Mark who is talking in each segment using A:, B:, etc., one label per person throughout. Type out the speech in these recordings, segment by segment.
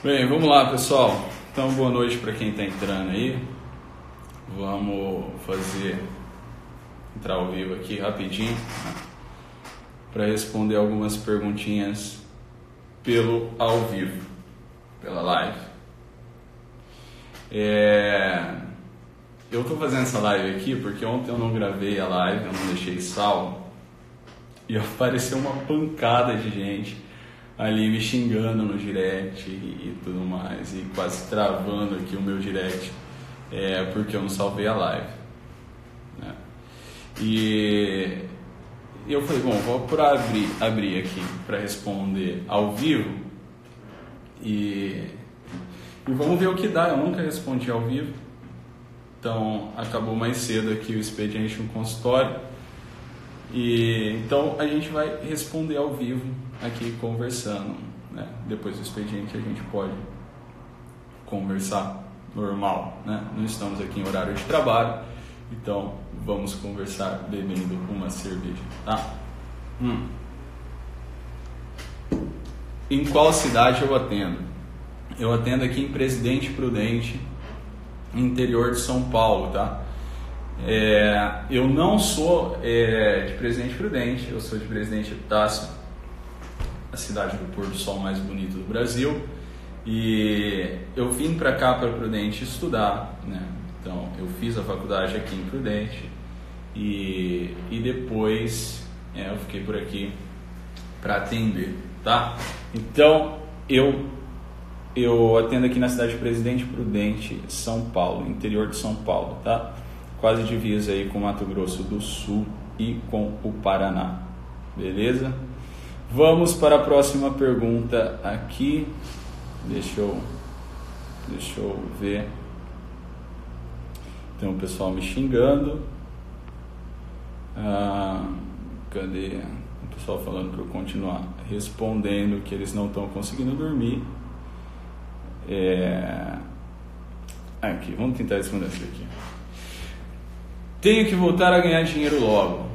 A: Bem, vamos lá, pessoal. Então, boa noite para quem está entrando aí. Vamos entrar ao vivo aqui rapidinho, né, para responder algumas perguntinhas pelo ao vivo, pela live. Eu estou fazendo essa live aqui porque ontem eu não gravei a live, eu não deixei salvo e apareceu uma pancada de gente ali me xingando no direct e tudo mais, e quase travando aqui o meu direct, porque eu não salvei a live, né? E eu falei, bom, vou abrir aqui para responder ao vivo e vamos ver o que dá. Eu nunca respondi ao vivo, então acabou mais cedo aqui o expediente no consultório, e então a gente vai responder ao vivo aqui conversando, né? Depois do expediente a gente pode conversar normal, né? Não estamos aqui em horário de trabalho, então vamos conversar bebendo uma cerveja, tá? Em qual cidade eu atendo? Eu atendo aqui em Presidente Prudente, interior de São Paulo, tá? Eu não sou de Presidente Prudente, eu sou de Presidente Epitácio, a cidade do pôr do sol mais bonito do Brasil, e eu vim para cá, para Prudente, estudar, né? Então eu fiz a faculdade aqui em Prudente e depois eu fiquei por aqui para atender, tá? Então eu atendo aqui na cidade de Presidente Prudente, São Paulo, interior de São Paulo, tá? Quase divisa aí com Mato Grosso do Sul e com o Paraná, beleza? Vamos para a próxima pergunta aqui. Deixa eu ver. Tem um pessoal me xingando. Cadê? O pessoal falando para eu continuar respondendo que eles não estão conseguindo dormir. Aqui, vamos tentar responder isso aqui. Tenho que voltar a ganhar dinheiro logo.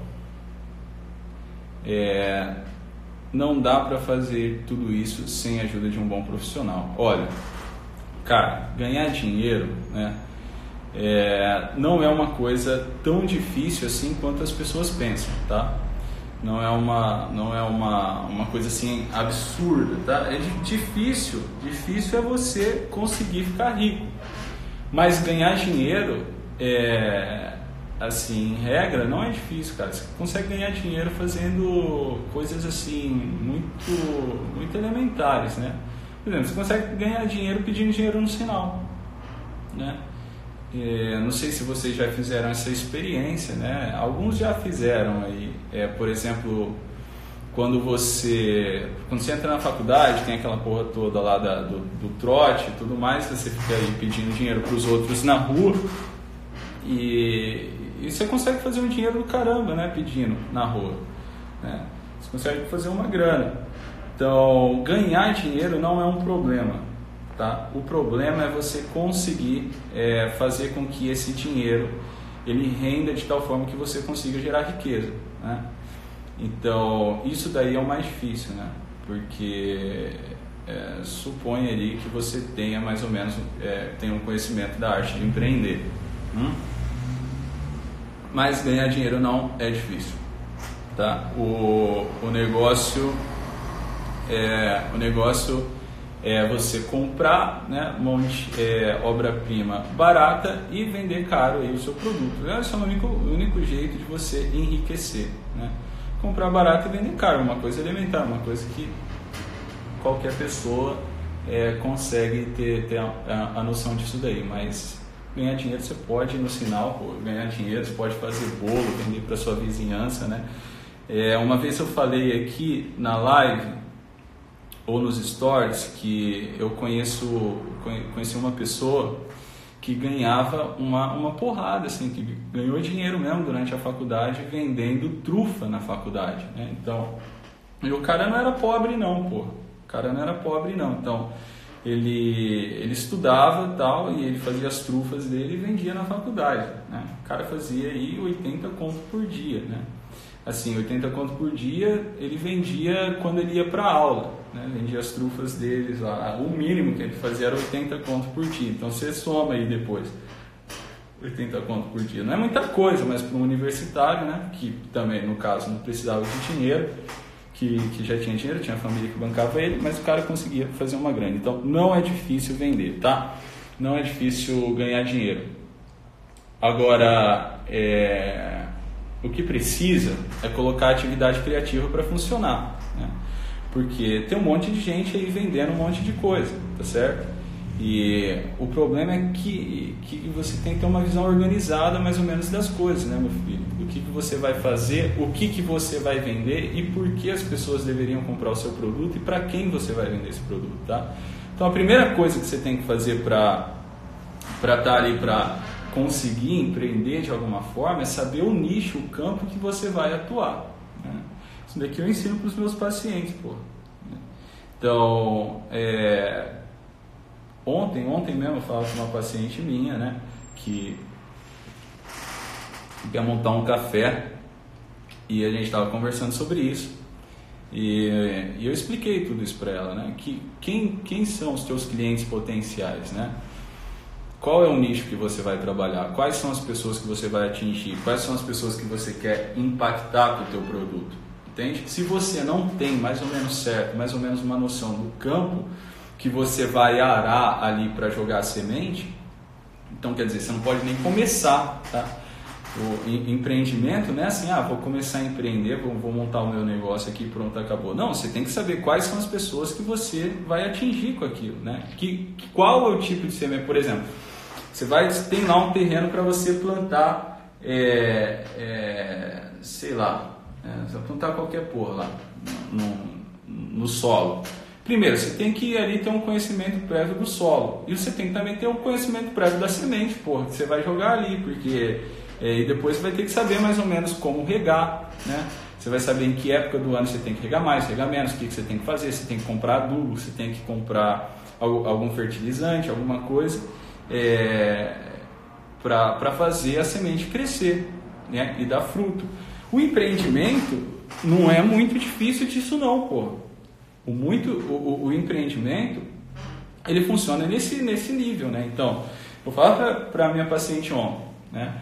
A: Não dá para fazer tudo isso sem a ajuda de um bom profissional. Olha, cara, ganhar dinheiro, né, não é uma coisa tão difícil assim quanto as pessoas pensam, tá? Não é uma coisa assim absurda, tá? É difícil é você conseguir ficar rico, mas ganhar dinheiro assim, em regra, não é difícil, cara. Você consegue ganhar dinheiro fazendo coisas assim muito elementares, né? Por exemplo, você consegue ganhar dinheiro pedindo dinheiro no sinal, né? Não sei se vocês já fizeram essa experiência, né? Alguns já fizeram aí. Por exemplo, quando você entra na faculdade, tem aquela porra toda lá do trote e tudo mais, você fica aí pedindo dinheiro para os outros na rua e você consegue fazer um dinheiro do caramba, né, pedindo na rua, né? Você consegue fazer uma grana. Então, ganhar dinheiro não é um problema, tá? O problema é você conseguir fazer com que esse dinheiro ele renda de tal forma que você consiga gerar riqueza, né? Então, isso daí é o mais difícil, né? Porque supõe ali que você tenha mais ou menos tenha um conhecimento da arte de empreender. Mas ganhar dinheiro não é difícil, tá? O negócio é você comprar, né, obra-prima barata e vender caro aí o seu produto. Esse é o único jeito de você enriquecer, né? Comprar barato e vender caro, uma coisa elementar, uma coisa que qualquer pessoa consegue ter a noção disso daí, mas ganhar dinheiro você pode ir no sinal, ganhar dinheiro, você pode fazer bolo, vender para sua vizinhança, né? Uma vez eu falei aqui na live ou nos stories que eu conheci uma pessoa que ganhava uma porrada, assim, que ganhou dinheiro mesmo durante a faculdade vendendo trufa na faculdade, né? Então, e o cara não era pobre não, pô. O cara não era pobre não, então ele estudava e tal, e ele fazia as trufas dele e vendia na faculdade, né? O cara fazia aí 80 conto por dia, né? Assim, 80 conto por dia ele vendia quando ele ia para aula, né? Vendia as trufas deles lá. O mínimo que ele fazia era 80 conto por dia. Então você soma aí depois. 80 conto por dia. Não é muita coisa, mas para um universitário, né? Que também, no caso, não precisava de dinheiro, que já tinha dinheiro, tinha a família que bancava ele, mas o cara conseguia fazer uma grana. Então não é difícil vender, tá? Não é difícil ganhar dinheiro. Agora, o que precisa é colocar a atividade criativa para funcionar, né? Porque tem um monte de gente aí vendendo um monte de coisa, tá certo? E o problema é que você tem que ter uma visão organizada mais ou menos das coisas, né, meu filho? Do que você vai fazer, o que você vai vender e por que as pessoas deveriam comprar o seu produto e para quem você vai vender esse produto, tá? Então a primeira coisa que você tem que fazer para estar ali, para conseguir empreender de alguma forma, é saber o nicho, o campo que você vai atuar, né? Isso daqui eu ensino para os meus pacientes, pô. Então, Ontem mesmo eu falava com uma paciente minha, né, que quer montar um café e a gente estava conversando sobre isso e eu expliquei tudo isso para ela, né, que quem são os teus clientes potenciais, né, qual é o nicho que você vai trabalhar, quais são as pessoas que você vai atingir, quais são as pessoas que você quer impactar com o teu produto, entende? Se você não tem mais ou menos certo, mais ou menos uma noção do campo que você vai arar ali para jogar a semente, então quer dizer, você não pode nem começar, tá? O empreendimento não é assim, vou começar a empreender, vou montar o meu negócio aqui, pronto, acabou. Não, você tem que saber quais são as pessoas que você vai atingir com aquilo, né? Qual é o tipo de semente, por exemplo, tem lá um terreno para você plantar, sei lá, você vai plantar qualquer porra lá no solo. Primeiro, você tem que ali ter um conhecimento prévio do solo. E você tem que também ter um conhecimento prévio da semente, que você vai jogar ali, porque e depois você vai ter que saber mais ou menos como regar, né? Você vai saber em que época do ano você tem que regar mais, regar menos, o que você tem que fazer, você tem que comprar adubo, você tem que comprar algum fertilizante, alguma coisa para fazer a semente crescer, né? E dar fruto. O empreendimento não é muito difícil disso não, pô. O empreendimento, ele funciona nesse nível, né? Então, vou falar para a minha paciente ontem, né?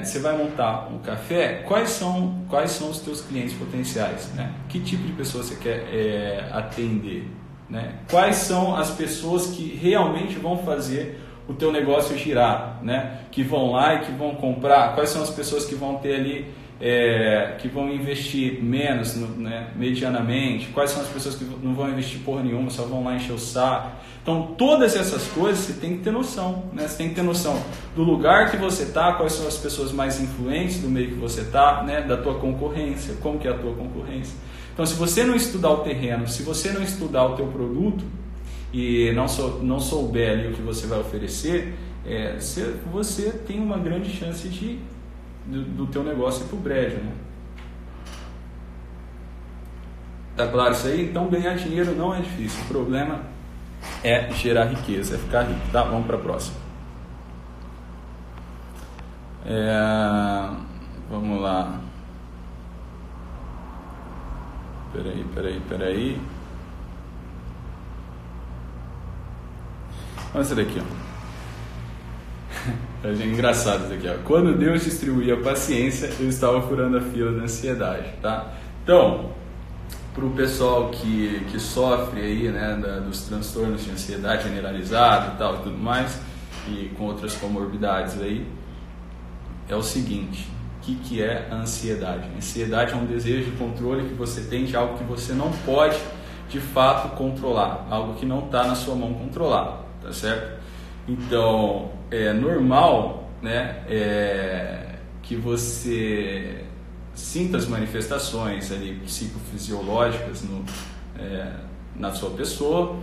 A: Você vai montar um café, quais são os teus clientes potenciais, né? Que tipo de pessoa você quer atender, né? Quais são as pessoas que realmente vão fazer o teu negócio girar, né? Que vão lá e que vão comprar, quais são as pessoas que vão ter ali que vão investir menos, né, medianamente, quais são as pessoas que não vão investir porra nenhuma, só vão lá encher o saco. Então todas essas coisas você tem que ter noção, né? Você tem que ter noção do lugar que você está, quais são as pessoas mais influentes do meio que você está, né? Da tua concorrência, como que é a tua concorrência. Então se você não estudar o terreno, se você não estudar o teu produto e não souber ali o que você vai oferecer, você tem uma grande chance do teu negócio ir pro brejo, né? Tá claro isso aí? Então ganhar dinheiro não é difícil, o problema é gerar riqueza, é ficar rico, tá? Vamos para a próxima. Vamos lá. Peraí. Olha essa daqui, ó. É engraçado isso aqui, ó. Quando Deus distribuía a paciência, eu estava furando a fila da ansiedade, tá? Então, para o pessoal que sofre aí, né, dos transtornos de ansiedade generalizada e tal e tudo mais, e com outras comorbidades aí, é o seguinte: o que é a ansiedade? A ansiedade é um desejo de controle que você tem de algo que você não pode de fato controlar, algo que não está na sua mão controlar, tá certo? Então, é normal, né, que você sinta as manifestações ali psicofisiológicas na sua pessoa,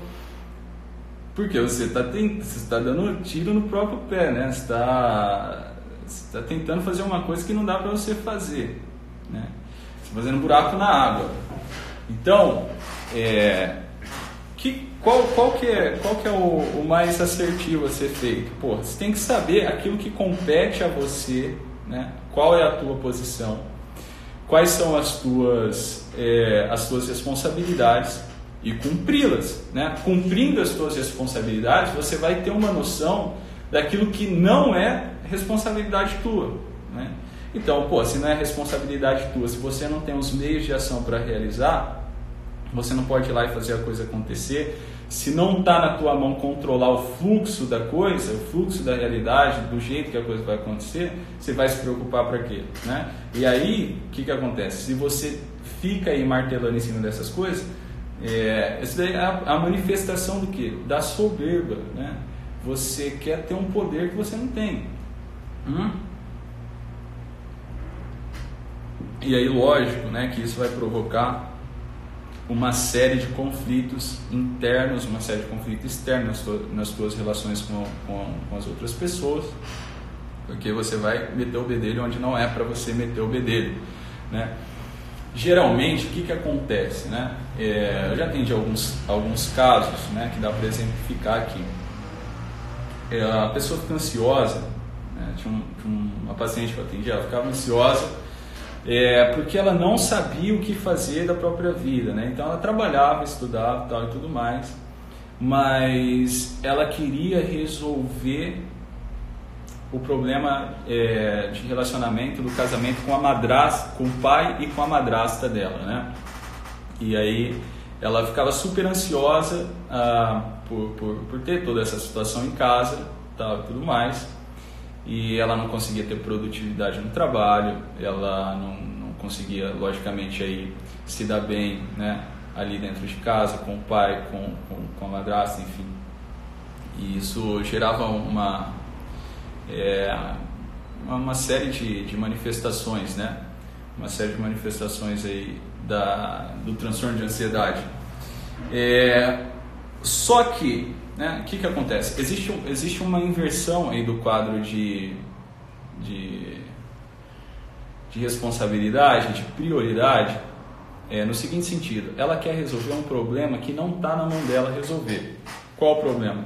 A: porque você está dando tiro no próprio pé, né? Você está tentando fazer uma coisa que não dá para você fazer, né? Você está fazendo buraco na água. Então, qual que é o mais assertivo a ser feito? Pô, você tem que saber aquilo que compete a você, né? Qual é a tua posição, quais são as tuas responsabilidades e cumpri-las, né? Cumprindo as suas responsabilidades, você vai ter uma noção daquilo que não é responsabilidade tua, né? Então, se não é responsabilidade tua, se você não tem os meios de ação para realizar, você não pode ir lá e fazer a coisa acontecer. Se não está na tua mão controlar o fluxo da coisa, o fluxo da realidade, do jeito que a coisa vai acontecer, você vai se preocupar para quê, né? E aí, o que acontece? Se você fica aí martelando em cima dessas coisas, isso daí é a manifestação do quê? Da soberba, né? Você quer ter um poder que você não tem. E aí, lógico, né, que isso vai provocar uma série de conflitos internos, uma série de conflitos externos nas tuas relações com as outras pessoas, porque você vai meter o bedelho onde não é para você meter o bedelho, né? Geralmente, o que acontece, né? Eu já atendi alguns casos, né, que dá para exemplificar aqui. A pessoa fica ansiosa, né? Tinha uma paciente que eu atendi, ela ficava ansiosa porque ela não sabia o que fazer da própria vida, né? Então ela trabalhava, estudava tal, e tudo mais, mas ela queria resolver o problema de relacionamento do casamento com a madrasta, com o pai e com a madrasta dela, né? E aí ela ficava super ansiosa por ter toda essa situação em casa, tal, e tudo mais. E ela não conseguia ter produtividade no trabalho, ela não conseguia, logicamente, aí, se dar bem, né, ali dentro de casa, com o pai, com a madrasta, enfim. E isso gerava uma série de manifestações, né? Uma série de manifestações aí do transtorno de ansiedade. Só que, né, o que acontece? Existe uma inversão aí do quadro de responsabilidade, de prioridade, no seguinte sentido: ela quer resolver um problema que não está na mão dela resolver. Qual o problema?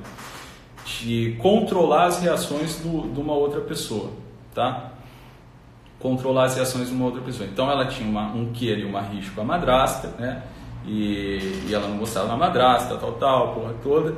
A: De controlar as reações de uma outra pessoa, tá? Controlar as reações de uma outra pessoa. Então ela tinha uma rixa com a madrasta, né? E ela não gostava da madrasta, tal, porra toda.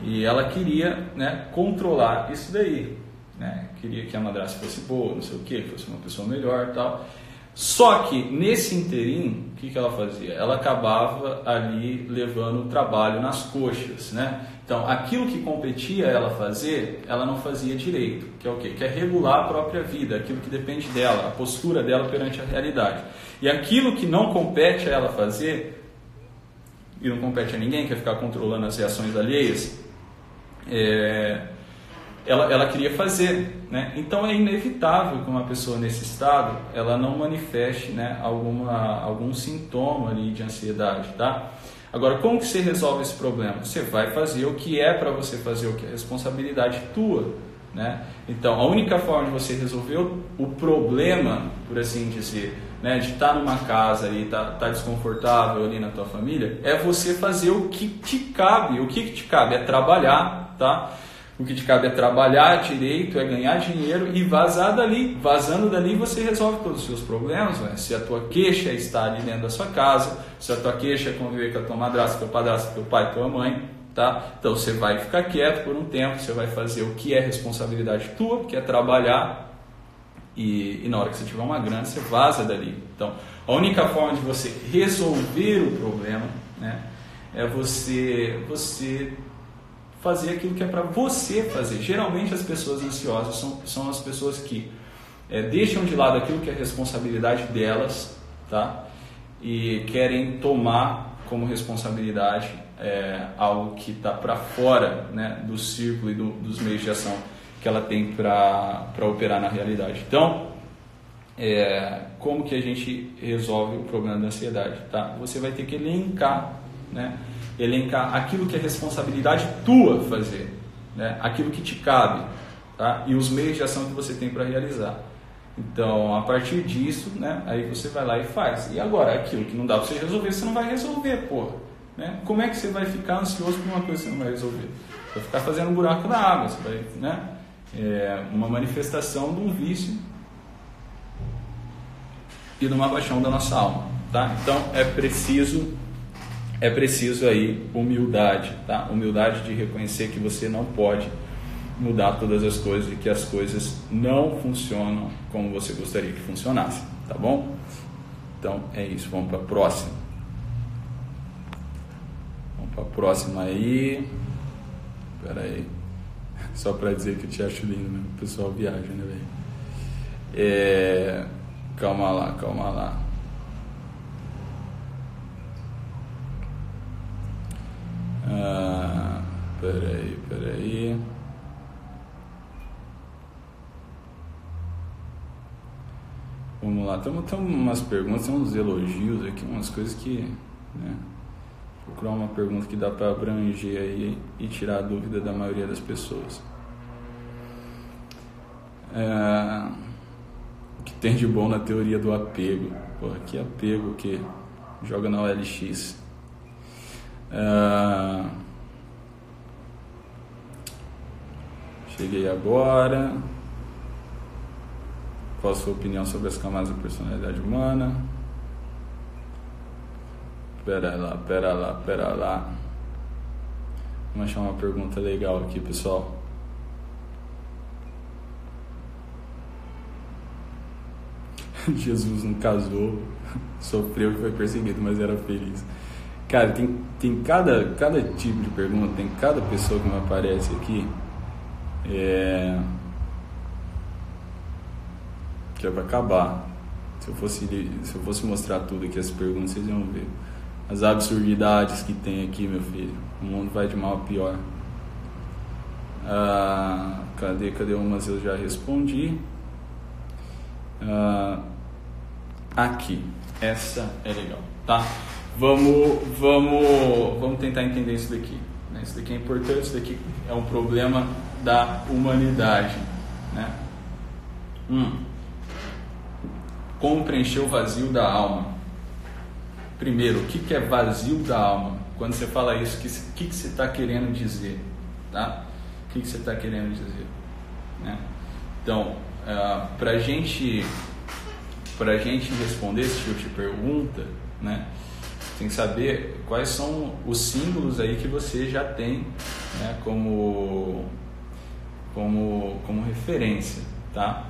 A: E ela queria, né, controlar isso daí, né? Queria que a madrasta fosse boa, não sei o que, fosse uma pessoa melhor, tal. Só que nesse interim, o que ela fazia? Ela acabava ali levando o trabalho nas coxas, né? Então, aquilo que competia a ela fazer, ela não fazia direito, que é o quê? Que é regular a própria vida, aquilo que depende dela, a postura dela perante a realidade. E aquilo que não compete a ela fazer, e não compete a ninguém, que é ficar controlando as reações alheias, ela queria fazer, né? Então é inevitável que uma pessoa nesse estado ela não manifeste, né, algum sintoma ali de ansiedade, tá? Agora, como que você resolve esse problema? Você vai fazer o que é para você fazer, o que é responsabilidade tua, né? Então a única forma de você resolver o problema, por assim dizer, né, de estar numa casa e tá desconfortável ali na tua família, é você fazer o que te cabe. O que te cabe é trabalhar, tá? O que te cabe é trabalhar direito, é ganhar dinheiro e vazar dali. Vazando dali você resolve todos os seus problemas, né? Se a tua queixa é estar ali dentro da sua casa, se a tua queixa é conviver com a tua madrasta, teu padrasto, teu pai, tua mãe, tá? Então você vai ficar quieto por um tempo, você vai fazer o que é responsabilidade tua, que é trabalhar. E na hora que você tiver uma grana, você vaza dali. Então, a única forma de você resolver o problema, né, é você fazer aquilo que é para você fazer. Geralmente as pessoas ansiosas são as pessoas que deixam de lado aquilo que é responsabilidade delas, tá? E querem tomar como responsabilidade algo que está para fora, né, do círculo e dos meios de ação que ela tem para operar na realidade. Então, como que a gente resolve o problema da ansiedade? Tá? Você vai ter que elencar, né? Elencar aquilo que é responsabilidade tua fazer, né? Aquilo que te cabe, tá? E os meios de ação que você tem para realizar. Então, a partir disso, né, aí você vai lá e faz. E agora, aquilo que não dá para você resolver, você não vai resolver, porra. Né? Como é que você vai ficar ansioso por uma coisa que você não vai resolver? Você vai ficar fazendo um buraco na água, você vai, né? Uma manifestação de um vício e de uma paixão da nossa alma, tá? Então é preciso é preciso aí humildade, tá? Humildade de reconhecer que você não pode mudar todas as coisas e que as coisas não funcionam como você gostaria que funcionasse, tá bom? Então é isso, vamos para a próxima. Vamos para a próxima aí. Espera aí. Só para dizer que eu te acho lindo, né? O pessoal viaja, né, velho? Calma lá. Peraí. Vamos lá, tem umas perguntas, tem uns elogios aqui, umas coisas que, né, procurar uma pergunta que dá para abranger aí e tirar a dúvida da maioria das pessoas. O que tem de bom na teoria do apego? Pô, que apego que joga na OLX. Cheguei agora. Qual a sua opinião sobre as camadas da personalidade humana? Pera lá. Vamos achar uma pergunta legal aqui, pessoal. Jesus não casou, sofreu e foi perseguido, mas era feliz. Cara, tem cada tipo de pergunta, tem cada pessoa que me aparece aqui. Que é pra acabar. Se eu fosse mostrar tudo aqui, as perguntas, vocês iam ver as absurdidades que tem aqui, meu filho. O mundo vai de mal a pior. Cadê umas eu já respondi. Aqui, essa é legal, tá? Vamos tentar entender isso daqui, né? Isso daqui é importante, isso daqui é um problema da humanidade, né? Como preencher o vazio da alma? Primeiro, o que é vazio da alma? Quando você fala isso, o que você está querendo dizer? Tá? O que você está querendo dizer? Né? Então, para a gente responder esse tipo de pergunta, né, tem que saber quais são os símbolos aí que você já tem, né, como referência, tá?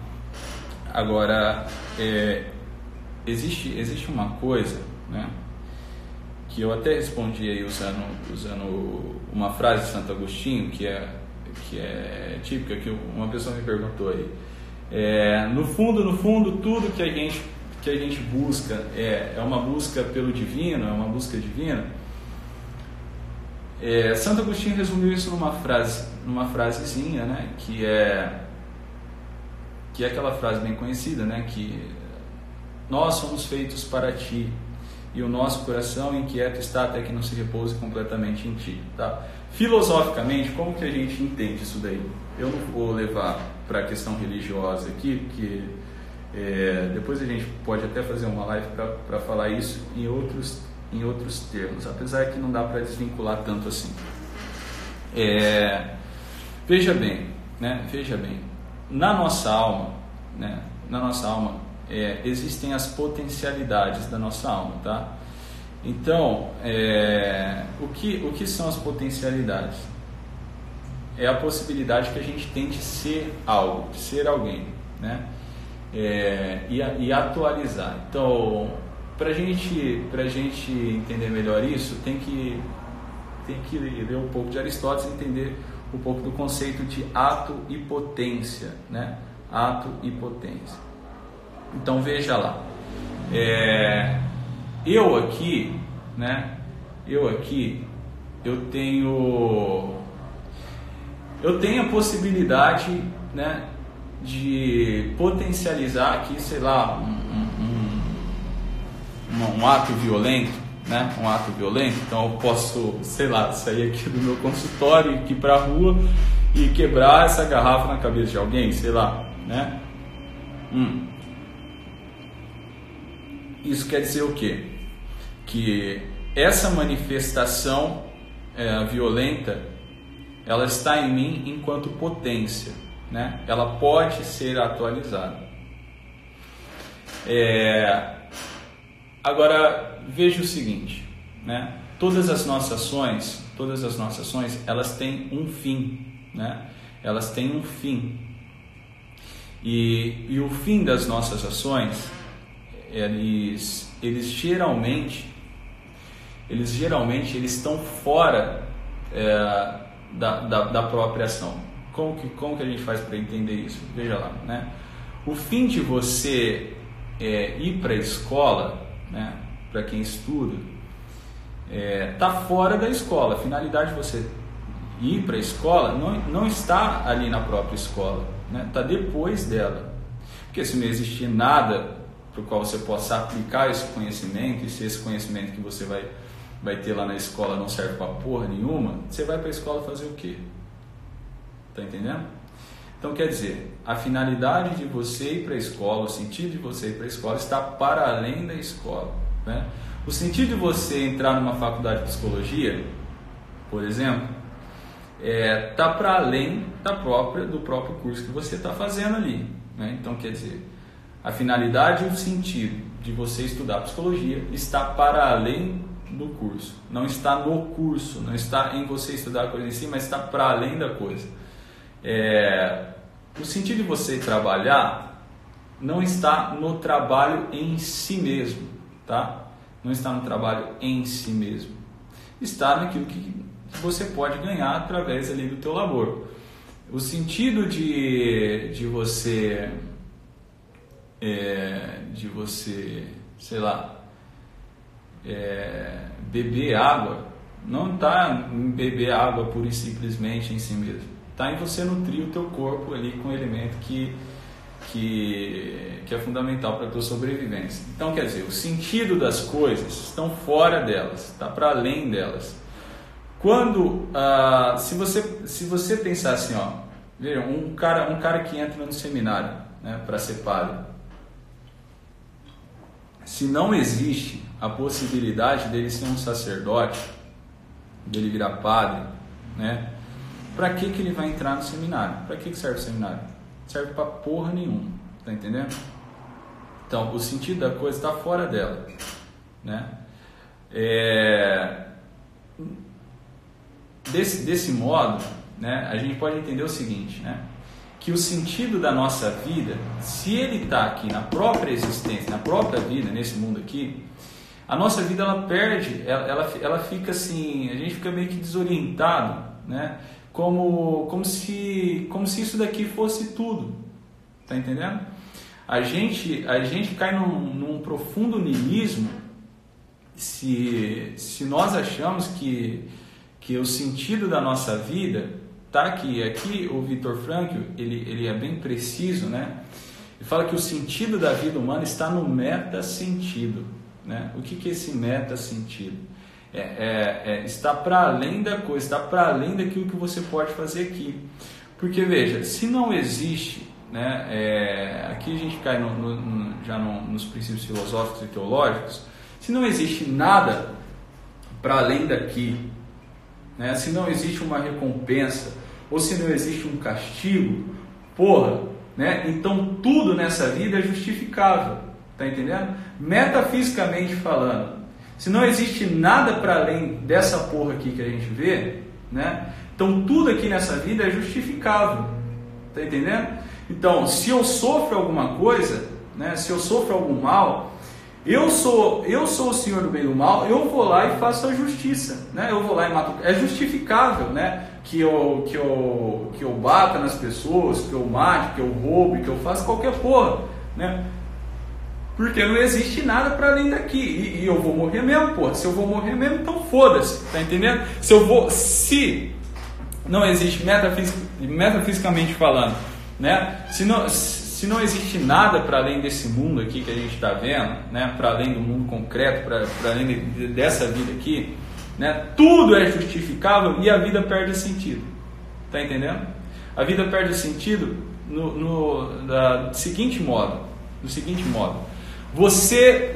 A: Agora, existe uma coisa, né, que eu até respondi aí usando uma frase de Santo Agostinho, que é típica, que uma pessoa me perguntou aí. No fundo, tudo que a gente busca é uma busca pelo divino, é uma busca divina. Santo Agostinho resumiu isso numa frasezinha, né, que é aquela frase bem conhecida, né, que nós somos feitos para ti e o nosso coração inquieto está até que não se repouse completamente em ti, tá? Filosoficamente, como que a gente entende isso daí? Eu não vou levar para a questão religiosa aqui, porque depois a gente pode até fazer uma live para falar isso em outros termos, apesar que não dá para desvincular tanto assim. Veja bem, na nossa alma, né, existem as potencialidades da nossa alma, tá? Então, o que são as potencialidades? É a possibilidade que a gente tem de ser algo, de ser alguém, né? E atualizar. Então, para gente entender melhor isso, tem que ler um pouco de Aristóteles e entender um pouco do conceito de ato e potência, né? Ato e potência. Então, veja lá. Eu aqui, eu tenho a possibilidade, né, de potencializar aqui, sei lá, um ato violento, né, Então eu posso, sei lá, sair aqui do meu consultório, ir para a rua e quebrar essa garrafa na cabeça de alguém, sei lá, né? Isso quer dizer o quê? Que essa manifestação violenta, ela está em mim enquanto potência, né? Ela pode ser atualizada. Agora, veja o seguinte, né? todas as nossas ações, elas têm um fim, né? Elas têm um fim. E o fim das nossas ações, eles geralmente estão fora da própria ação. Como que a gente faz para entender isso? Veja lá, né? O fim de você ir para a escola, né, para quem estuda, está fora da escola. A finalidade de você ir para a escola não está ali na própria escola, né? Está depois dela. Porque se não existir nada para o qual você possa aplicar esse conhecimento, e se esse conhecimento que você vai ter lá na escola não serve para porra nenhuma, você vai para a escola fazer o quê? Tá entendendo? Então, quer dizer, a finalidade de você ir para a escola, o sentido de você ir para a escola está para além da escola, né? O sentido de você entrar numa faculdade de psicologia, por exemplo, está para além do próprio curso que você está fazendo ali, né? Então, quer dizer, a finalidade e o sentido de você estudar psicologia está para além do curso. Não está no curso, não está em você estudar a coisa em si, mas está para além da coisa. O sentido de você trabalhar não está no trabalho em si mesmo, tá? Não está no trabalho em si mesmo. Está naquilo que você pode ganhar através ali do teu labor. O sentido de você, sei lá, beber água, não está em beber água pura e simplesmente em si mesmo. Está em você nutrir o teu corpo ali com um elemento que é fundamental para a tua sobrevivência. Então, quer dizer, o sentido das coisas estão fora delas, está para além delas. Quando, se você pensar assim, ó, veja, um cara que entra no seminário, né, para ser padre, se não existe a possibilidade dele ser um sacerdote, dele virar padre, né, para que ele vai entrar no seminário? Para que serve o seminário? Serve para porra nenhuma, tá entendendo? Então, o sentido da coisa está fora dela, né? Desse modo, né, a gente pode entender o seguinte, né, que o sentido da nossa vida, se ele está aqui na própria existência, na própria vida, nesse mundo aqui, a nossa vida ela perde, ela fica assim, a gente fica meio que desorientado, né? Como se isso daqui fosse tudo, tá entendendo? A gente cai num profundo niilismo se nós achamos que o sentido da nossa vida tá aqui. Aqui o Viktor Frankl, ele é bem preciso, né? Ele fala que o sentido da vida humana está no meta-sentido, né? O que é esse meta-sentido? Está para além da coisa, está para além daquilo que você pode fazer aqui. Porque veja, se não existe, né, aqui a gente cai já nos princípios filosóficos e teológicos, se não existe nada para além daqui, né, se não existe uma recompensa, ou se não existe um castigo, porra, né, então tudo nessa vida é justificável, tá entendendo? Metafisicamente falando, se não existe nada para além dessa porra aqui que a gente vê, né? Então tudo aqui nessa vida é justificável, tá entendendo? Então, se eu sofro alguma coisa, né? Se eu sofro algum mal, eu sou o senhor do bem e do mal, eu vou lá e faço a justiça, né? Eu vou lá e mato. É justificável, né? Que eu bata nas pessoas, que eu mate, que eu roube, que eu faça qualquer porra, né? Porque não existe nada para além daqui. E eu vou morrer mesmo, porra. Se eu vou morrer mesmo, então foda-se. Tá entendendo? Se não existe, metafisicamente falando, né? Se não existe nada para além desse mundo aqui que a gente está vendo, né? Para além do mundo concreto, para além dessa vida aqui, né? Tudo é justificável e a vida perde sentido. Tá entendendo? A vida perde sentido do seguinte modo. Você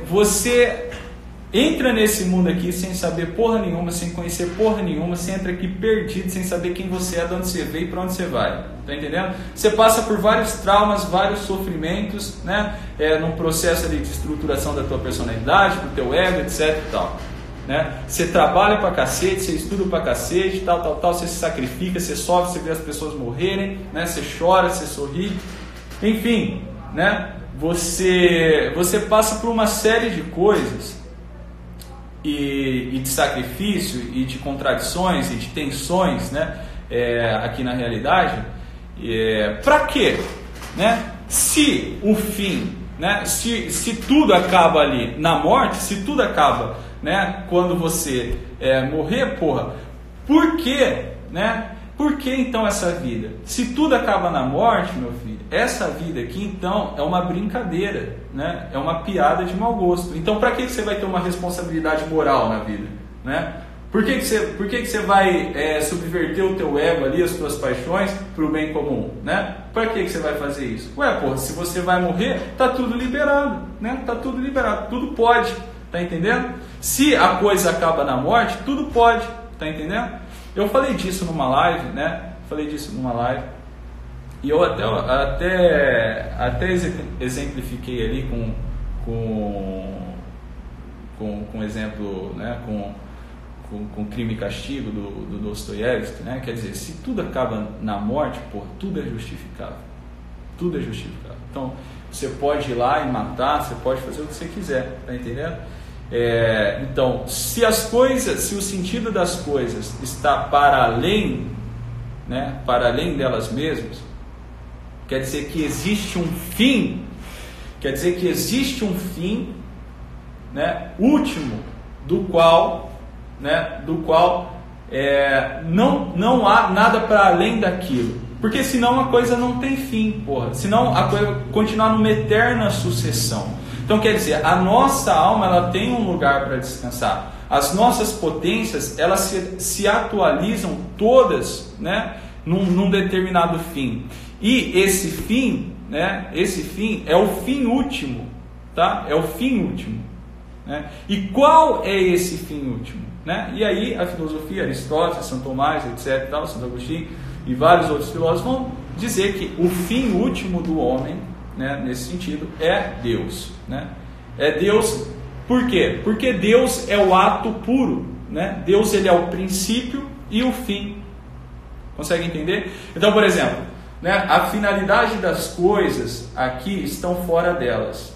A: entra nesse mundo aqui sem saber porra nenhuma, sem conhecer porra nenhuma, você entra aqui perdido, sem saber quem você é, de onde você veio e para onde você vai. Tá entendendo? Você passa por vários traumas, vários sofrimentos, né? Num processo ali de estruturação da tua personalidade, do teu ego, etc e tal. né? Você trabalha pra cacete, você estuda pra cacete, tal, você se sacrifica, você sofre, você vê as pessoas morrerem, né? Você chora, você sorri, enfim, né? Você passa por uma série de coisas e de sacrifício e de contradições e de tensões, né? Aqui na realidade, para quê? Né? Se o fim, né? Se tudo acaba ali na morte, se tudo acaba, né? Quando você morrer, porra, por quê? Né? Por que então essa vida? Se tudo acaba na morte, meu filho, essa vida aqui então é uma brincadeira, né? É uma piada de mau gosto. Então para que você vai ter uma responsabilidade moral na vida, né? Por que você vai subverter o teu ego ali, as tuas paixões para o bem comum, né? Para que você vai fazer isso? Ué, porra, se você vai morrer, tá tudo liberado, né? Tá tudo liberado, tudo pode, tá entendendo? Se a coisa acaba na morte, tudo pode, tá entendendo? Eu falei disso numa live, né? E eu até exemplifiquei ali com exemplo, né? Com Crime e Castigo do Dostoiévski, né? Quer dizer, se tudo acaba na morte, porra, tudo é justificável. Tudo é justificável. Então, você pode ir lá e matar, você pode fazer o que você quiser, tá entendendo? Então, se o sentido das coisas está para além, né? Para além delas mesmas, quer dizer que existe um fim, né? Último, do qual não há nada para além daquilo, porque senão a coisa não tem fim, porra. Senão a coisa continuar numa eterna sucessão. Então quer dizer, a nossa alma ela tem um lugar para descansar. As nossas potências elas se atualizam todas, né, num determinado fim. E esse fim, né, é o fim último, tá? É o fim último. Né? E qual é esse fim último? Né? E aí a filosofia, Aristóteles, São Tomás, etc., Santo Agostinho e vários outros filósofos vão dizer que o fim último do homem, né, nesse sentido, é Deus. Né? É Deus, por quê? Porque Deus é o ato puro. Né? Deus ele é o princípio e o fim. Consegue entender? Então, por exemplo, né, a finalidade das coisas aqui estão fora delas.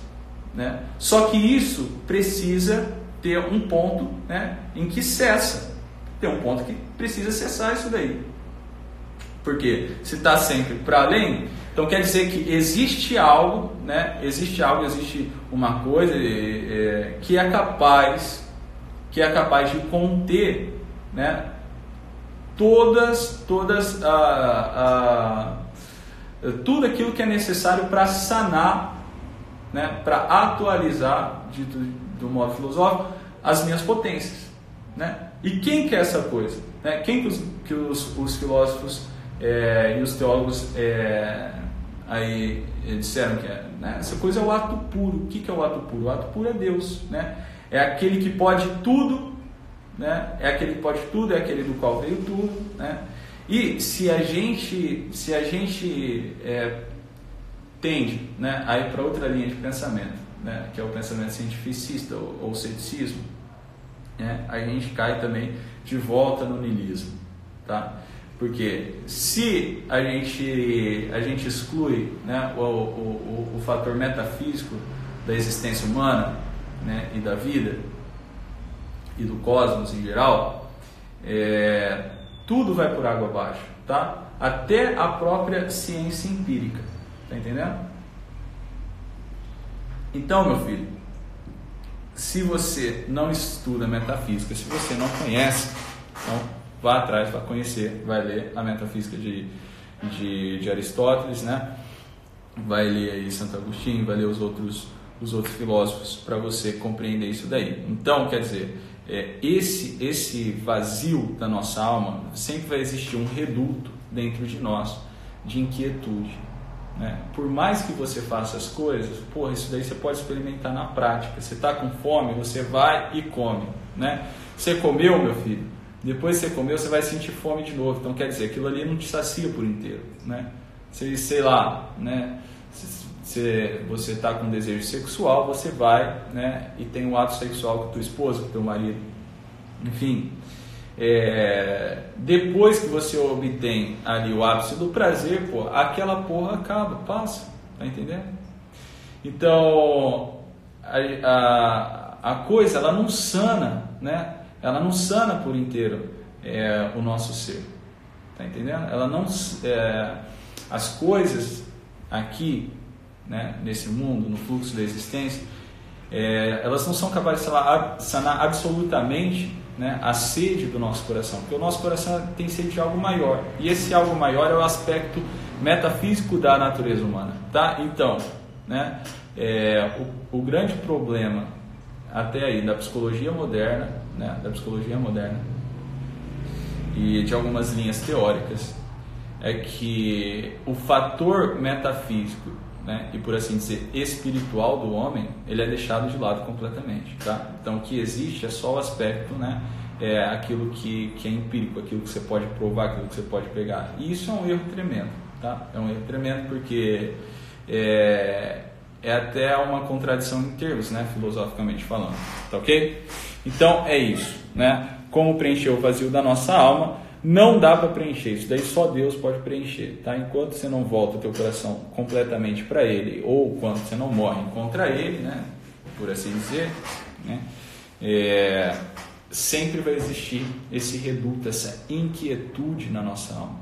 A: Né? Só que isso precisa ter um ponto, né, em que cessa. Tem um ponto que precisa cessar isso daí. Porque se está sempre para além, então quer dizer que existe algo, né, existe uma coisa que é capaz de conter, né, tudo aquilo que é necessário para sanar, né, para atualizar, dito do modo filosófico, as minhas potências. Né? E quem que é essa coisa? Né? Quem que os filósofos e os teólogos aí disseram que é? Né? Essa coisa é o ato puro. O que é o ato puro? O ato puro é Deus. Né? É aquele que pode tudo, né? É aquele que pode tudo, é aquele do qual veio tudo. Né? E se a gente tende, né, a ir para outra linha de pensamento, né, que é o pensamento cientificista ou ceticismo, né, a gente cai também de volta no niilismo, tá? Porque se a gente exclui, né, o fator metafísico da existência humana, né, e da vida e do cosmos em geral, tudo vai por água abaixo, tá? Até a própria ciência empírica. Tá entendendo? Então, meu filho, se você não estuda metafísica, se você não conhece, então vá atrás, vá conhecer, vai ler a metafísica de Aristóteles, né? Vai ler aí Santo Agostinho, vai ler os outros filósofos para você compreender isso daí. Então, quer dizer, esse vazio da nossa alma, sempre vai existir um reduto dentro de nós de inquietude. Né? Por mais que você faça as coisas, porra, isso daí você pode experimentar na prática. Você está com fome, você vai e come. Né? Você comeu, meu filho, depois que você comeu, você vai sentir fome de novo. Então, quer dizer, aquilo ali não te sacia por inteiro. Né? Sei lá, né? Se você está com desejo sexual, você vai, né, e tem um ato sexual com tua esposa, com teu marido. enfim, depois que você obtém ali o ápice do prazer, pô, aquela porra acaba, passa, tá entendendo? Então a coisa, ela não sana, né? Ela não sana por inteiro o nosso ser, tá entendendo? Ela não, as coisas aqui, né, nesse mundo, no fluxo da existência, elas não são capazes de sanar absolutamente, né, a sede do nosso coração, porque o nosso coração tem sede de algo maior, e esse algo maior é o aspecto metafísico da natureza humana, tá? Então, né, o grande problema até aí da psicologia moderna, né, e de algumas linhas teóricas, é que o fator metafísico, né, e por assim dizer espiritual do homem, ele é deixado de lado completamente, tá? Então o que existe é só o aspecto, né, aquilo que é empírico, aquilo que você pode provar, aquilo que você pode pegar, e isso é um erro tremendo, tá? É um erro tremendo porque é até uma contradição em termos, né, filosoficamente falando, tá ok? Então é isso, né? Como preencher o vazio da nossa alma? Não dá para preencher, isso daí só Deus pode preencher, tá? Enquanto você não volta o teu coração completamente para Ele, ou quando você não morre contra Ele, né, por assim dizer, né, sempre vai existir esse reduto, essa inquietude na nossa alma,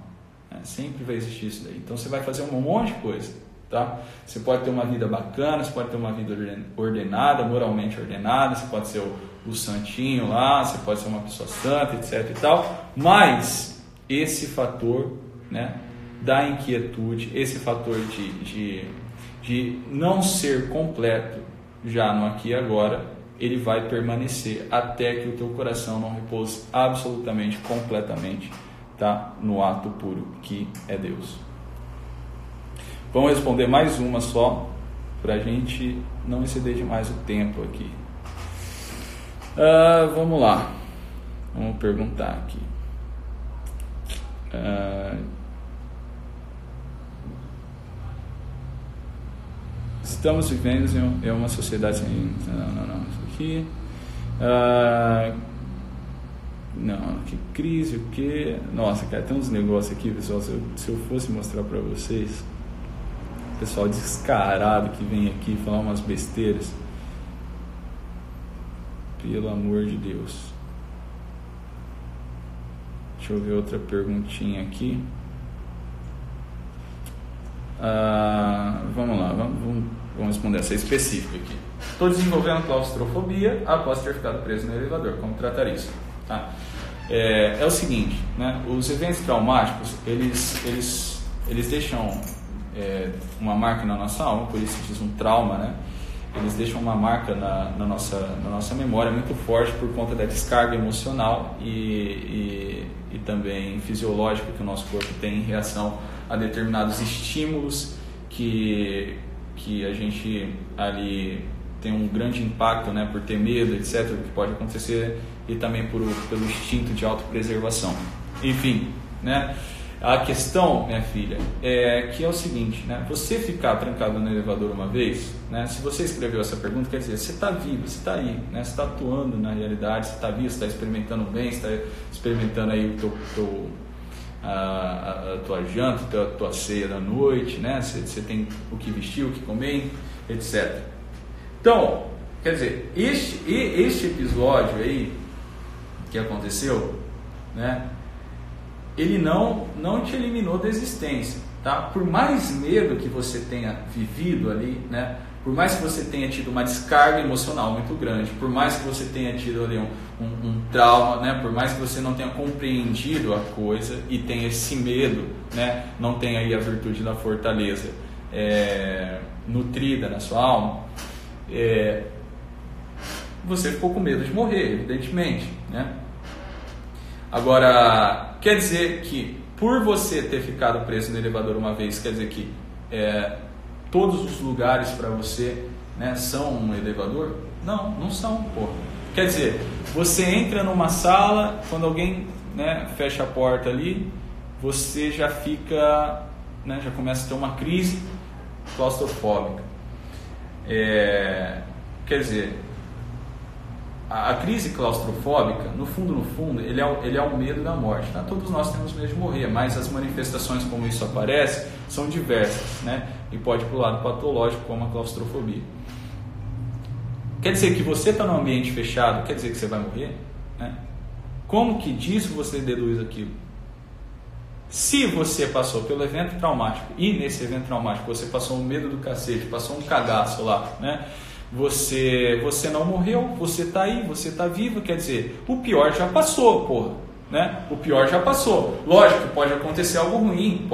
A: né? Sempre vai existir isso daí. Então você vai fazer um monte de coisa, tá? Você pode ter uma vida bacana, você pode ter uma vida ordenada, moralmente ordenada, você pode ser o santinho lá, você pode ser uma pessoa santa, etc e tal, mas esse fator, né, da inquietude, esse fator de não ser completo já no aqui e agora, ele vai permanecer até que o teu coração não repouse absolutamente, completamente, tá, no ato puro que é Deus. Vamos responder mais uma só, para a gente não exceder demais o tempo aqui. Vamos lá, vamos perguntar aqui. Estamos vivendo em uma sociedade sem... Não, isso aqui. Não, que crise, o que... Nossa, cara, tem uns negócios aqui, pessoal, se eu fosse mostrar para vocês, pessoal descarado que vem aqui falar umas besteiras. Pelo amor de Deus. Deixa eu ver outra perguntinha aqui. Vamos lá, vamos responder essa específica aqui. Estou desenvolvendo claustrofobia após ter ficado preso no elevador. Como tratar isso? Tá? É o seguinte, né? Os eventos traumáticos, eles deixam uma marca na nossa alma, por isso diz um trauma, né? Eles deixam uma marca na nossa memória muito forte por conta da descarga emocional e também fisiológica que o nosso corpo tem em reação a determinados estímulos que a gente ali tem um grande impacto, né, por ter medo, etc., que pode acontecer, e também pelo instinto de autopreservação. Enfim, né? A questão, minha filha, é que é o seguinte, né? Você ficar trancado no elevador uma vez, né? Se você escreveu essa pergunta, quer dizer, você está vivo, você está aí, né? Você está atuando na realidade, você está vivo, você está experimentando bem, você está experimentando aí a tua janta, a tua ceia da noite, né? Você tem o que vestir, o que comer, etc. Então, quer dizer, este episódio aí que aconteceu, né? Ele não te eliminou da existência, tá? Por mais medo que você tenha vivido ali, né? Por mais que você tenha tido uma descarga emocional muito grande, por mais que você tenha tido ali um trauma, né? Por mais que você não tenha compreendido a coisa e tenha esse medo, né? Não tenha aí a virtude da fortaleza nutrida na sua alma, você ficou com medo de morrer, evidentemente, né? Agora, quer dizer que por você ter ficado preso no elevador uma vez, quer dizer que todos os lugares para você, né, são um elevador? Não, não são, porra. Quer dizer, você entra numa sala, quando alguém, né, fecha a porta ali, você já fica, né, já começa a ter uma crise claustrofóbica. Quer dizer, a crise claustrofóbica, no fundo, ele é o medo da morte. Tá? Todos nós temos medo de morrer, mas as manifestações como isso aparece são diversas, né? E pode ir para o lado patológico, como a claustrofobia. Quer dizer que você está num ambiente fechado, quer dizer que você vai morrer? Né? Como que disso você deduz aquilo? Se você passou pelo evento traumático e nesse evento traumático você passou um medo do cacete, passou um cagaço lá, né? Você não morreu, você está aí, você está vivo, quer dizer, o pior já passou, porra, né? O pior já passou. Lógico, pode acontecer algo ruim,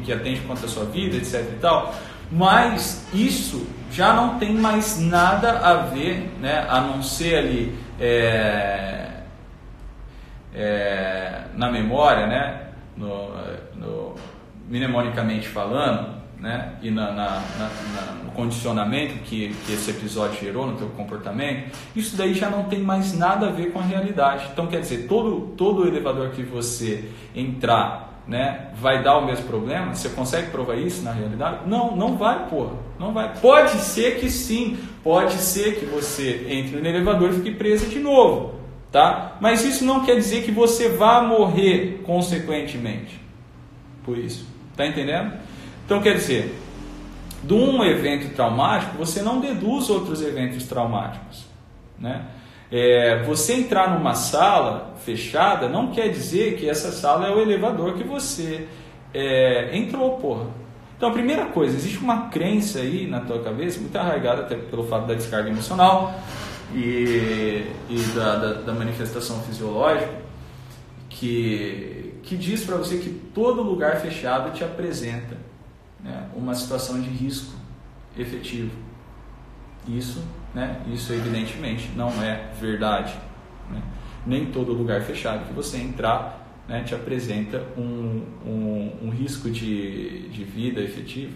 A: que atente contra a sua vida, etc e tal, mas isso já não tem mais nada a ver, né? A não ser ali na memória, né? Mnemonicamente falando, né? E no condicionamento que esse episódio gerou no teu comportamento, isso daí já não tem mais nada a ver com a realidade. Então, quer dizer, todo elevador que você entrar, né, vai dar o mesmo problema? Você consegue provar isso na realidade? Não vai, porra. Não vai. Pode ser que sim, pode ser que você entre no elevador e fique preso de novo, tá? Mas isso não quer dizer que você vá morrer consequentemente por isso. Tá entendendo? Então, quer dizer, de um evento traumático, você não deduz outros eventos traumáticos, né? Você entrar numa sala fechada não quer dizer que essa sala é o elevador que você entrou, porra. Então, a primeira coisa, existe uma crença aí na tua cabeça, muito arraigada até pelo fato da descarga emocional e da manifestação fisiológica, que diz para você que todo lugar fechado te apresenta, né, uma situação de risco efetivo. Isso evidentemente não é verdade, né? Nem todo lugar fechado que você entrar, né, te apresenta um risco de vida efetivo,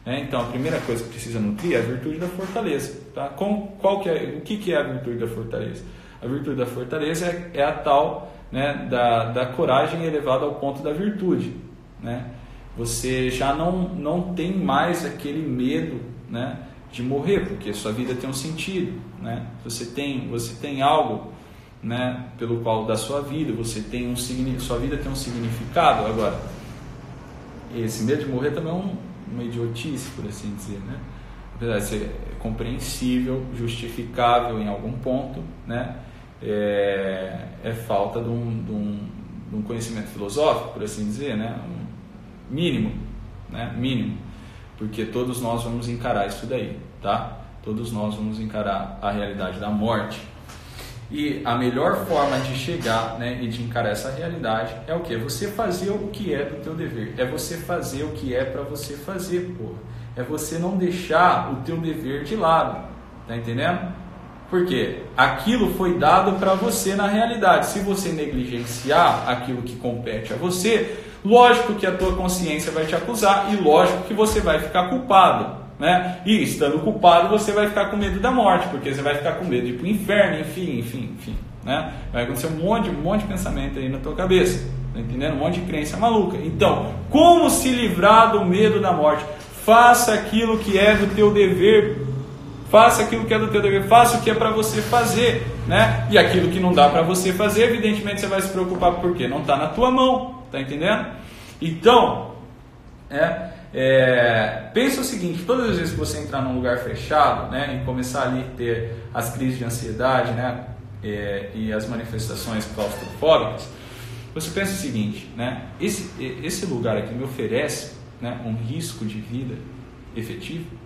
A: né? Então a primeira coisa que precisa nutrir é a virtude da fortaleza, tá? O que é a virtude da fortaleza? A virtude da fortaleza é a tal, né, da coragem elevada ao ponto da virtude, né? Você já não tem mais aquele medo, né, de morrer, porque sua vida tem um sentido, né? Você tem algo, né, pelo qual da sua vida, sua vida tem um significado. Agora, esse medo de morrer também é uma idiotice, por assim dizer, né? Apesar de ser compreensível, justificável em algum ponto, né? É falta de um conhecimento filosófico, por assim dizer, né? Mínimo, né? Mínimo, porque todos nós vamos encarar isso daí, tá? Todos nós vamos encarar a realidade da morte. E a melhor forma de chegar, né, e de encarar essa realidade é o quê? Você fazer o que é do teu dever. É você fazer o que é para você fazer, porra. É você não deixar o teu dever de lado, tá entendendo? Porque aquilo foi dado para você na realidade. Se você negligenciar aquilo que compete a você, lógico que a tua consciência vai te acusar e lógico que você vai ficar culpado, né? E estando culpado você vai ficar com medo da morte, porque você vai ficar com medo de ir para o inferno, enfim, né? Vai acontecer um monte de pensamento aí na tua cabeça, tá entendendo? Um monte de crença maluca. Então, como se livrar do medo da morte? Faça aquilo que é do teu dever. Faça aquilo que é do teu dever, faça o que é para você fazer, né? E aquilo que não dá para você fazer, evidentemente você vai se preocupar porque não está na tua mão, tá entendendo? Então, pensa o seguinte: todas as vezes que você entrar num lugar fechado, né, e começar ali a ter as crises de ansiedade, né, e as manifestações claustrofóbicas, você pensa o seguinte, né? Esse lugar aqui me oferece, né, um risco de vida efetivo.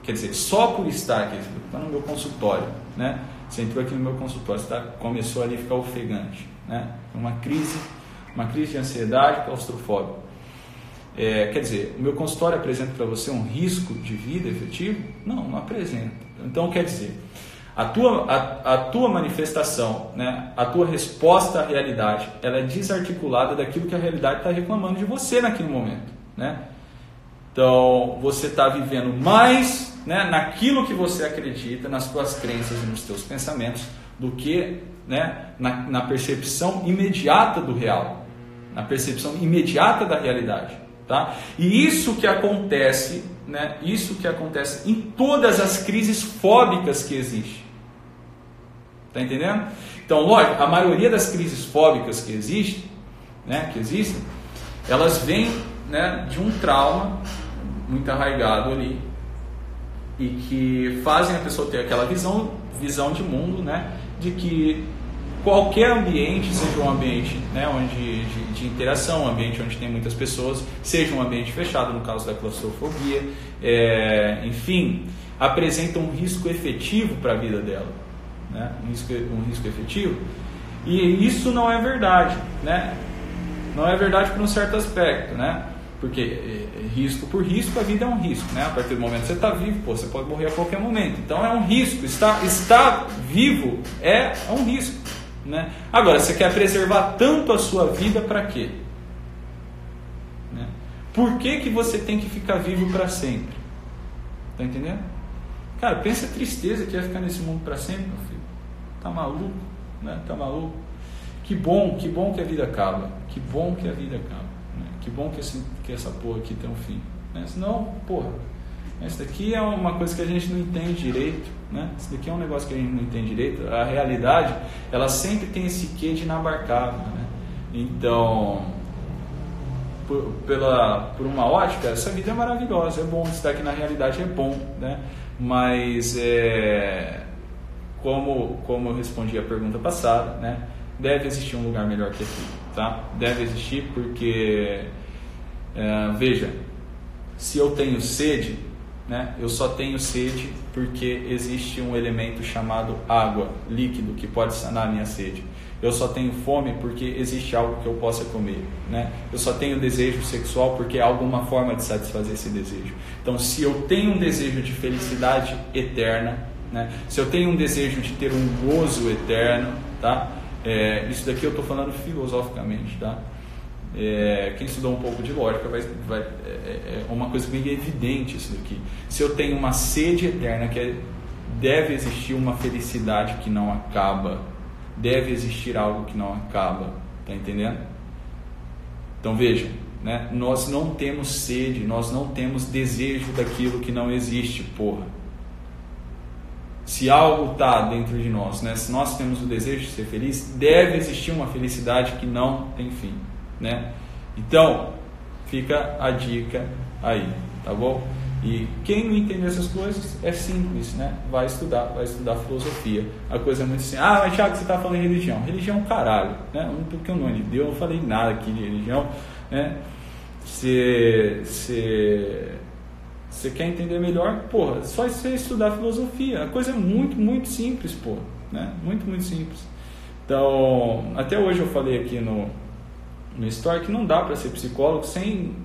A: Quer dizer, só por estar aqui, está no meu consultório, né? Você entrou aqui no meu consultório, você começou ali a ficar ofegante, né? Uma crise de ansiedade claustrofóbica. Quer dizer, o meu consultório apresenta para você um risco de vida efetivo? Não apresenta. Então, quer dizer, a tua manifestação, né? A tua resposta à realidade, ela é desarticulada daquilo que a realidade está reclamando de você naquele momento, né? Então, você está vivendo mais, né, naquilo que você acredita, nas tuas crenças e nos teus pensamentos, do que, né, na percepção imediata do real, na percepção imediata da realidade, tá? E isso que acontece, né, isso que acontece em todas as crises fóbicas que existem, Tá entendendo? Então, lógico, a maioria das crises fóbicas que existem, elas vêm, né, de um trauma muito arraigado ali e que fazem a pessoa ter aquela visão de mundo, né, de que qualquer ambiente, seja um ambiente, né, de interação, um ambiente onde tem muitas pessoas, seja um ambiente fechado, no caso da claustrofobia, enfim, apresenta um risco efetivo para a vida dela, né, um risco efetivo. E isso não é verdade, né? Não é verdade por um certo aspecto, né? Porque risco por risco, a vida é um risco, né? A partir do momento que você está vivo, você pode morrer a qualquer momento. Então é um risco. Estar vivo é um risco, né? Agora, você quer preservar tanto a sua vida para quê? Né? Por que você tem que ficar vivo para sempre? Tá entendendo? Cara, pensa a tristeza que é ficar nesse mundo para sempre, meu filho. Tá maluco? Né? Tá maluco? Que bom que a vida acaba. Que bom que a vida acaba. Né? Que bom que essa porra aqui tem um fim. Né? Senão, porra, isso daqui é uma coisa que a gente não entende direito. Né? Isso daqui é um negócio que a gente não entende direito. A realidade, ela sempre tem esse quê de inabarcável. Né? Então, por uma ótica, essa vida é maravilhosa, é bom. Isso daqui na realidade é bom. Né? Mas, como eu respondi a pergunta passada, né? Deve existir um lugar melhor que aqui, tá? Deve existir porque, veja, se eu tenho sede, né? Eu só tenho sede porque existe um elemento chamado água, líquido, que pode sanar a minha sede. Eu só tenho fome porque existe algo que eu possa comer, né? Eu só tenho desejo sexual porque há alguma forma de satisfazer esse desejo. Então, se eu tenho um desejo de felicidade eterna, né? Se eu tenho um desejo de ter um gozo eterno, tá? Isso daqui eu estou falando filosoficamente, tá? Quem estudou um pouco de lógica é uma coisa bem evidente isso daqui. Se eu tenho uma sede eterna, deve existir uma felicidade que não acaba, deve existir algo que não acaba, tá entendendo? Então veja, né? Nós não temos sede, nós não temos desejo daquilo que não existe, porra. Se algo está dentro de nós, né? Se nós temos o desejo de ser feliz, deve existir uma felicidade que não tem fim, né? Então, fica a dica aí, tá bom? E quem não entender essas coisas, é simples, né? Vai estudar filosofia. A coisa é muito assim, mas Thiago, você está falando em religião. Religião é um caralho, né? Porque o nome de Deus, eu não falei nada aqui de religião, né? Você quer entender melhor? Porra, é só você estudar filosofia. A coisa é muito, muito simples, porra, né? Muito, muito simples. Então, até hoje eu falei aqui no Story que não dá para ser psicólogo sem